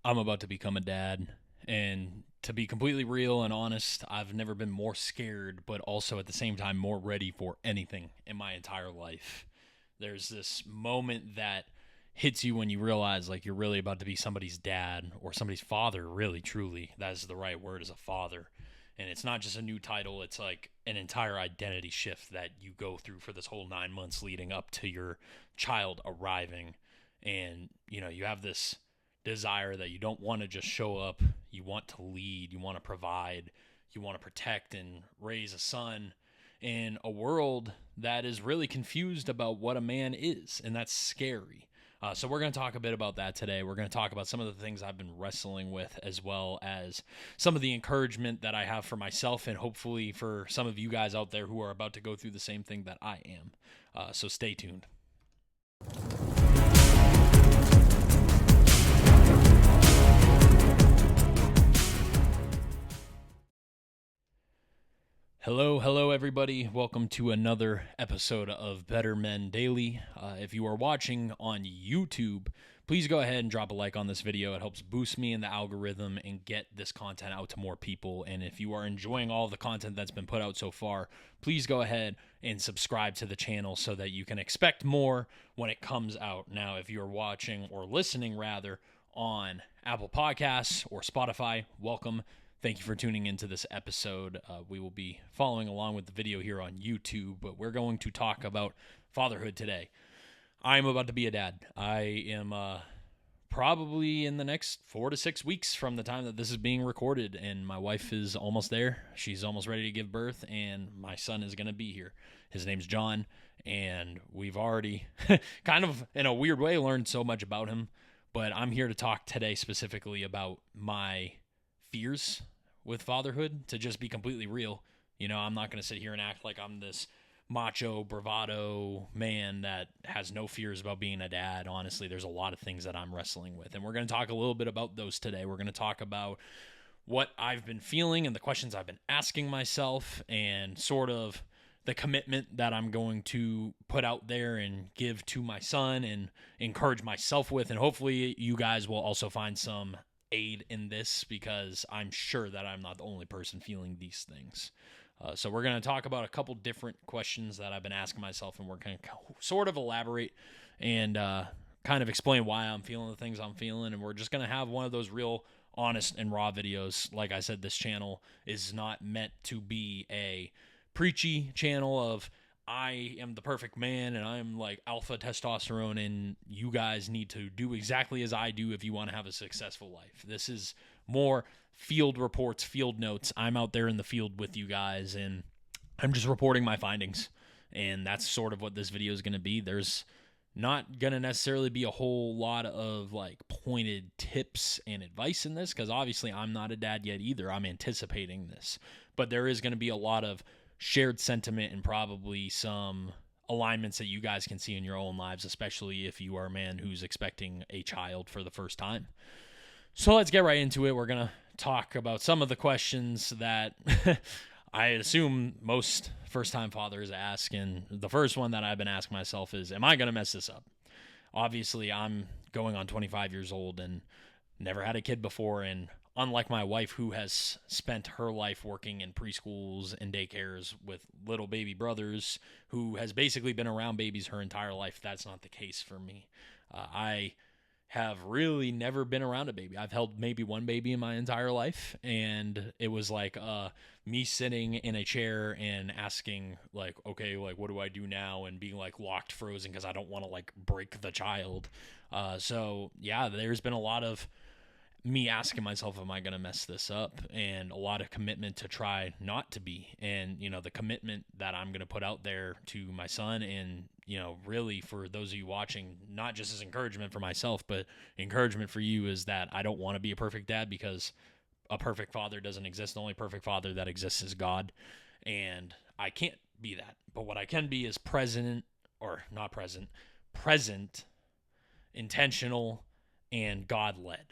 I'm about to become a dad. And to be completely real and honest, I've never been more scared, but also at the same time more ready for anything in my entire life. There's this moment that hits you when you realize like you're really about to be somebody's dad or somebody's father, really, truly. That is the right word, as a father. And it's not just a new title, it's like an entire identity shift that you go through for this whole 9 months leading up to your child arriving. And, you have this desire that you don't want to just show up. You want to lead, you want to provide, you want to protect and raise a son in a world that is really confused about what a man is, and that's scary. So we're going to talk a bit about that today. We're going to talk about some of the things I've been wrestling with, as well as some of the encouragement that I have for myself, and hopefully for some of you guys out there who are about to go through the same thing that I am. So stay tuned. Hello, everybody. Welcome to another episode of Better Men Daily. If you are watching on YouTube, please go ahead and drop a like on this video. It helps boost me in the algorithm and get this content out to more people. And if you are enjoying all of the content that's been put out so far, please go ahead and subscribe to the channel so that you can expect more when it comes out. Now, if you're watching or listening, rather, on Apple Podcasts or Spotify, welcome. Thank you for tuning into this episode. We will be following along with the video here on YouTube, but we're going to talk about fatherhood today. I'm about to be a dad. I am probably in the next 4 to 6 weeks from the time that this is being recorded, and my wife is almost there. She's almost ready to give birth, and my son is going to be here. His name's John, and we've already kind of, in a weird way, learned so much about him, but I'm here to talk today specifically about my fears with fatherhood, to just be completely real. I'm not going to sit here and act like I'm this macho, bravado man that has no fears about being a dad. Honestly, there's a lot of things that I'm wrestling with, and we're going to talk a little bit about those today. We're going to talk about what I've been feeling and the questions I've been asking myself, and sort of the commitment that I'm going to put out there and give to my son and encourage myself with, and hopefully you guys will also find some aid in this, because I'm sure that I'm not the only person feeling these things. So we're going to talk about a couple different questions that I've been asking myself, and we're going to sort of elaborate and kind of explain why I'm feeling the things I'm feeling, and we're just going to have one of those real honest and raw videos. Like I said, this channel is not meant to be a preachy channel of I am the perfect man and I'm like alpha testosterone and you guys need to do exactly as I do if you want to have a successful life. This is more field reports, field notes. I'm out there in the field with you guys, and I'm just reporting my findings. And that's sort of what this video is going to be. There's not going to necessarily be a whole lot of like pointed tips and advice in this, because obviously I'm not a dad yet either. I'm anticipating this. But there is going to be a lot of shared sentiment and probably some alignments that you guys can see in your own lives, especially if you are a man who's expecting a child for the first time. So let's get right into it. We're going to talk about some of the questions that I assume most first-time fathers ask, and the first one that I've been asking myself is, am I going to mess this up? Obviously, I'm going on 25 years old and never had a kid before, and unlike my wife, who has spent her life working in preschools and daycares with little baby brothers, who has basically been around babies her entire life, that's not the case for me. I have really never been around a baby. I've held maybe one baby in my entire life, and it was like me sitting in a chair and asking, like, okay, like, what do I do now? And being like locked frozen because I don't want to like break the child. So yeah, there's been a lot of me asking myself, am I going to mess this up? And a lot of commitment to try not to be. And, the commitment that I'm going to put out there to my son, and, really for those of you watching, not just as encouragement for myself, but encouragement for you, is that I don't want to be a perfect dad, because a perfect father doesn't exist. The only perfect father that exists is God. And I can't be that. But what I can be is present, intentional, and God-led.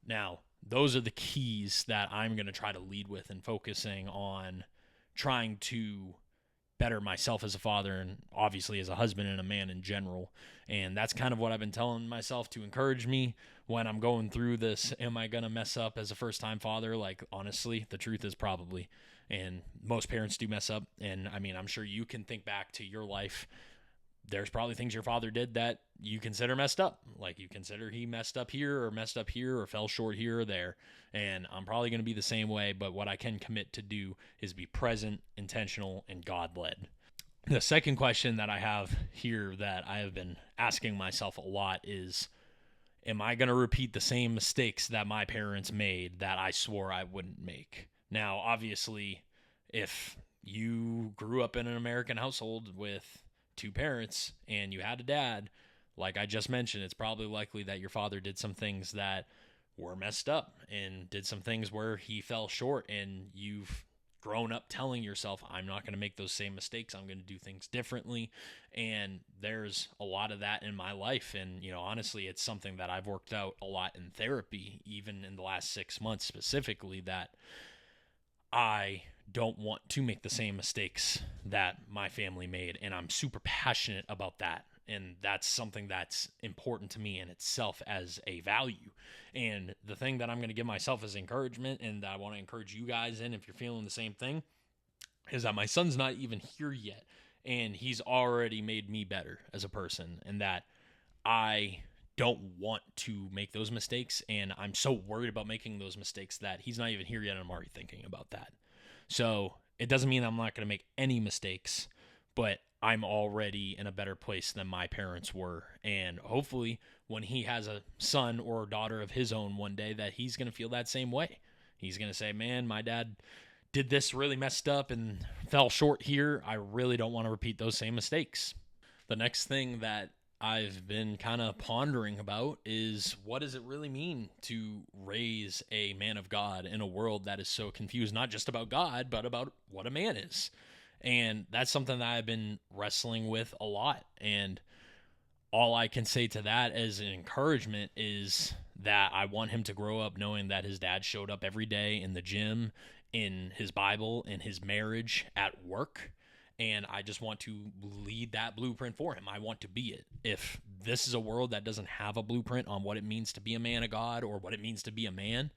Now, those are the keys that I'm going to try to lead with, and focusing on trying to better myself as a father and obviously as a husband and a man in general. And that's kind of what I've been telling myself to encourage me when I'm going through this. Am I going to mess up as a first-time father? Like, honestly, the truth is probably. And most parents do mess up. And I mean, I'm sure you can think back to your life. There's probably things your father did that you consider messed up. Like, you consider he messed up here or fell short here or there. And I'm probably going to be the same way. But what I can commit to do is be present, intentional, and God-led. The second question that I have here that I have been asking myself a lot is, am I going to repeat the same mistakes that my parents made that I swore I wouldn't make? Now, obviously, if you grew up in an American household with two parents and you had a dad, like I just mentioned, it's probably likely that your father did some things that were messed up and did some things where he fell short, and you've grown up telling yourself, I'm not going to make those same mistakes. I'm going to do things differently. And there's a lot of that in my life. And, you know, honestly, it's something that I've worked out a lot in therapy, even in the last 6 months specifically, that I don't want to make the same mistakes that my family made. And I'm super passionate about that. And that's something that's important to me in itself as a value. And the thing that I'm going to give myself as encouragement, and I want to encourage you guys in if you're feeling the same thing, is that my son's not even here yet. And he's already made me better as a person. And that I don't want to make those mistakes. And I'm so worried about making those mistakes that he's not even here yet. And I'm already thinking about that. So it doesn't mean I'm not going to make any mistakes, but I'm already in a better place than my parents were. And hopefully when he has a son or a daughter of his own one day, that he's going to feel that same way. He's going to say, man, my dad did this really messed up and fell short here. I really don't want to repeat those same mistakes. The next thing that I've been kind of pondering about is, what does it really mean to raise a man of God in a world that is so confused, not just about God, but about what a man is? And that's something that I've been wrestling with a lot. And all I can say to that as an encouragement is that I want him to grow up knowing that his dad showed up every day in the gym, in his Bible, in his marriage, at work. And I just want to lead that blueprint for him. I want to be it. If this is a world that doesn't have a blueprint on what it means to be a man of God or what it means to be a man,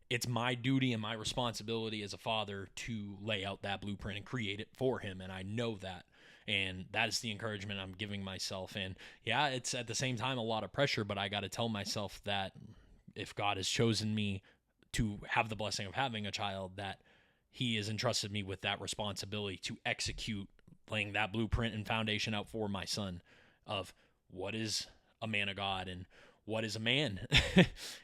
it's my duty and my responsibility as a father to lay out that blueprint and create it for him. And I know that. And that is the encouragement I'm giving myself. And yeah, it's at the same time a lot of pressure, but I got to tell myself that if God has chosen me to have the blessing of having a child, that he has entrusted me with that responsibility to execute, laying that blueprint and foundation out for my son of what is a man of God and what is a man.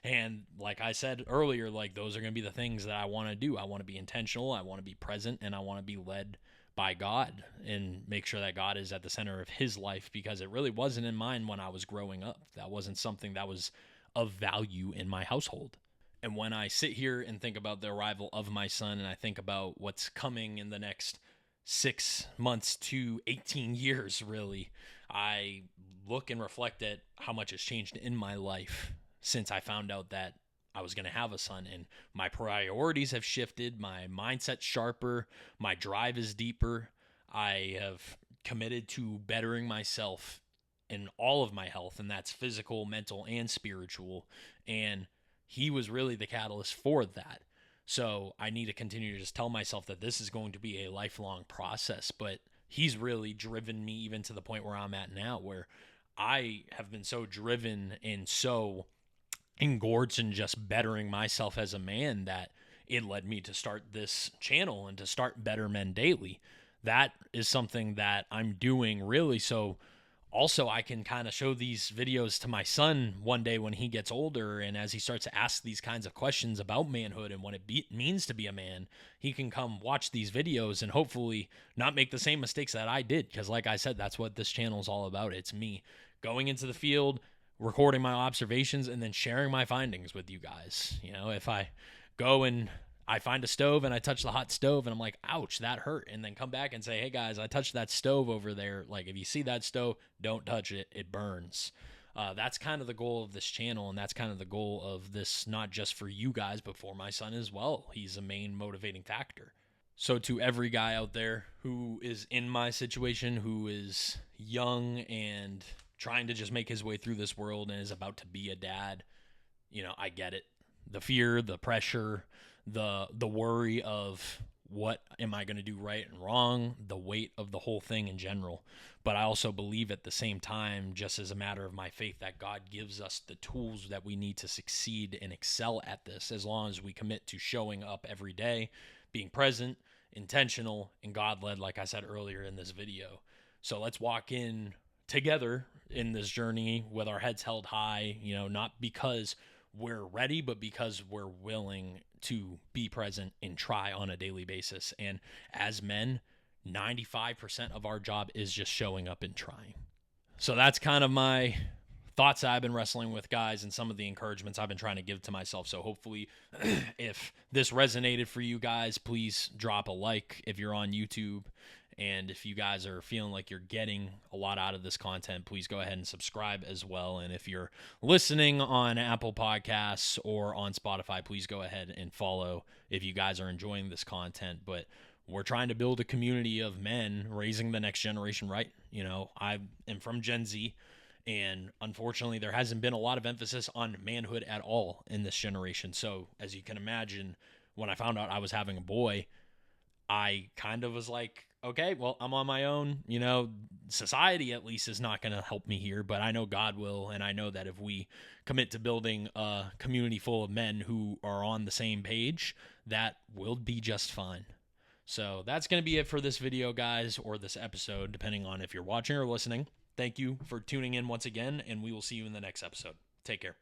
And like I said earlier, like those are going to be the things that I want to do. I want to be intentional. I want to be present, and I want to be led by God and make sure that God is at the center of his life, because it really wasn't in mine when I was growing up. That wasn't something that was of value in my household. And when I sit here and think about the arrival of my son, and I think about what's coming in the next 6 months to 18 years, really, I look and reflect at how much has changed in my life since I found out that I was going to have a son. And my priorities have shifted, my mindset's sharper, my drive is deeper. I have committed to bettering myself in all of my health, and that's physical, mental, and spiritual. And he was really the catalyst for that. So I need to continue to just tell myself that this is going to be a lifelong process, but he's really driven me even to the point where I'm at now, where I have been so driven and so engorged in just bettering myself as a man that it led me to start this channel and to start Better Men Daily. That is something that I'm doing really so also I can kind of show these videos to my son one day when he gets older, and as he starts to ask these kinds of questions about manhood and what it means to be a man, he can come watch these videos and hopefully not make the same mistakes that I did, because like I said, that's what this channel is all about. It's me going into the field, recording my observations, and then sharing my findings with you guys. You know, if I go and I find a stove and I touch the hot stove and I'm like, ouch, that hurt. And then come back and say, hey guys, I touched that stove over there. Like, if you see that stove, don't touch it. It burns. That's kind of the goal of this channel. And that's kind of the goal of this, not just for you guys, but for my son as well. He's a main motivating factor. So, to every guy out there who is in my situation, who is young and trying to just make his way through this world and is about to be a dad, I get it. The fear, the pressure, the worry of what am I going to do right and wrong, the weight of the whole thing in general. But I also believe at the same time, just as a matter of my faith, that God gives us the tools that we need to succeed and excel at this, as long as we commit to showing up every day, being present, intentional, and God led, like I said earlier in this video. So let's walk in together in this journey with our heads held high, not because we're ready, but because we're willing to be present and try on a daily basis. And as men, 95% of our job is just showing up and trying. So that's kind of my thoughts I've been wrestling with, guys, and some of the encouragements I've been trying to give to myself. So hopefully, if this resonated for you guys, please drop a like if you're on YouTube. And if you guys are feeling like you're getting a lot out of this content, please go ahead and subscribe as well. And if you're listening on Apple Podcasts or on Spotify, please go ahead and follow if you guys are enjoying this content. But we're trying to build a community of men raising the next generation right. I am from Gen Z, and unfortunately, there hasn't been a lot of emphasis on manhood at all in this generation. So as you can imagine, when I found out I was having a boy, I kind of was like, okay, well, I'm on my own. Society at least is not going to help me here, but I know God will. And I know that if we commit to building a community full of men who are on the same page, that will be just fine. So that's going to be it for this video, guys, or this episode, depending on if you're watching or listening. Thank you for tuning in once again, and we will see you in the next episode. Take care.